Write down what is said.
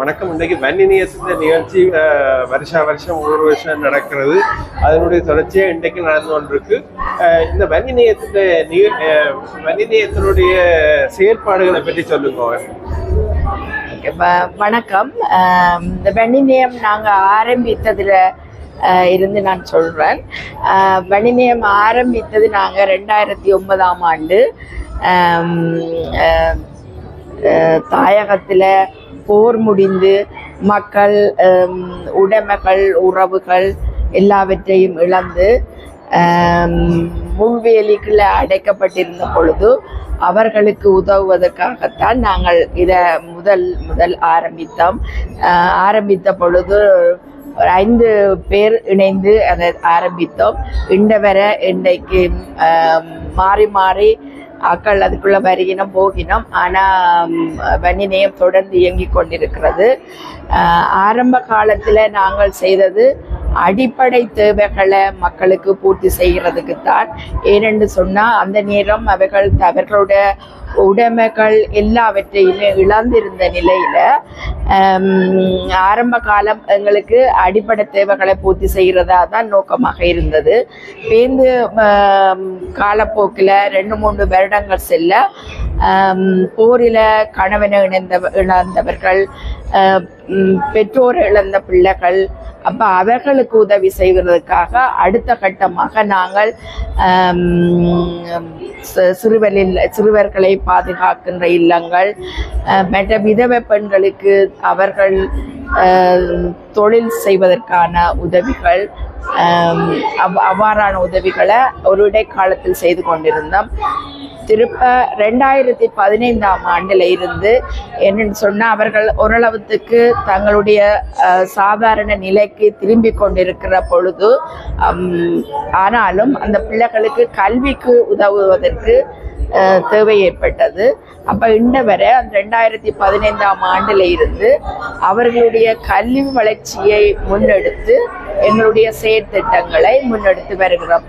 வணக்கம். இன்றைக்கு வன்னிநேயத்தின் நிகழ்ச்சி வருஷா வருஷம் ஒவ்வொரு வருஷம் நடக்கிறது. அதனுடைய தொடர்ச்சியாக இன்றைக்கு நடந்து கொண்டிருக்கு. இந்த வன்னிநேயத்தினுடைய செயற்பாடுகளை பற்றி சொல்லுங்க. வணக்கம். இந்த வன்னிநேயம் நாங்கள் ஆரம்பித்ததில் இருந்து நான் சொல்கிறேன். வன்னிநேயம் ஆரம்பித்தது நாங்கள் 2009ஆம் ஆண்டு தாயகத்தில் போர் முடிந்து மக்கள் உடைமைகள் உறவுகள் எல்லாவற்றையும் இழந்து முள்வேலிக்குள்ள அடைக்கப்பட்டிருந்த பொழுது அவர்களுக்கு உதவுவதற்காகத்தான் நாங்கள் இதை முதல் ஆரம்பித்த பொழுது 5 பேர் இணைந்து அதை ஆரம்பித்தோம். இன்றைக்கு மாறி ஆக்கள் அதுக்குள்ள வருகினோம் போகினோம். ஆனால் வன்னிநேயம் தொடர்ந்து இயங்கிக் கொண்டிருக்கிறது. ஆரம்ப காலத்தில் நாங்கள் செய்தது அடிப்படை தேவைகளை மக்களுக்கு பூர்த்தி செய்கிறதுக்குத்தான். ஏனென்று சொன்னால் அந்த நேரம் அவர்களுடைய உடைமைகள் எல்லாவற்றையுமே இழந்திருந்த நிலையில் ஆரம்ப காலம் எங்களுக்கு அடிப்படை தேவைகளை பூர்த்தி செய்கிறதா தான் நோக்கமாக இருந்தது. பேருந்து காலப்போக்கில் 2-3 வருடங்கள் செல்ல போரில் கணவனை இழந்தவர்கள், பெற்றோரை இழந்த பிள்ளைகள், அப்போ அவர்களுக்கு உதவி செய்வதற்காக அடுத்த கட்டமாக நாங்கள் சிறுவர்களை பாதுகாக்கின்ற இல்லங்கள், மற்ற விதவை பெண்களுக்கு அவர்கள் தொழில் செய்வதற்கான உதவிகள், அவ்வாறான உதவிகளை ஒரு இடைக்காலத்தில் செய்து கொண்டிருந்தோம். திருப்ப 2015ஆம் ஆண்டில் இருந்து என்னன்னு சொன்னால் அவர்கள் ஓரளவுக்கு தங்களுடைய சாதாரண நிலைக்கு திரும்பி கொண்டிருக்கிற பொழுது ஆனாலும் அந்த பிள்ளைகளுக்கு கல்விக்கு உதவுவதற்கு தேவை ஏற்பட்டது. அப்போ வரை அந்த 2015ஆம் ஆண்டில் இருந்து அவர்களுடைய கல்வி வளர்ச்சியை முன்னெடுத்து எங்களுடைய செயற்திட்டங்களை முன்னெடுத்து வருகிறோம்.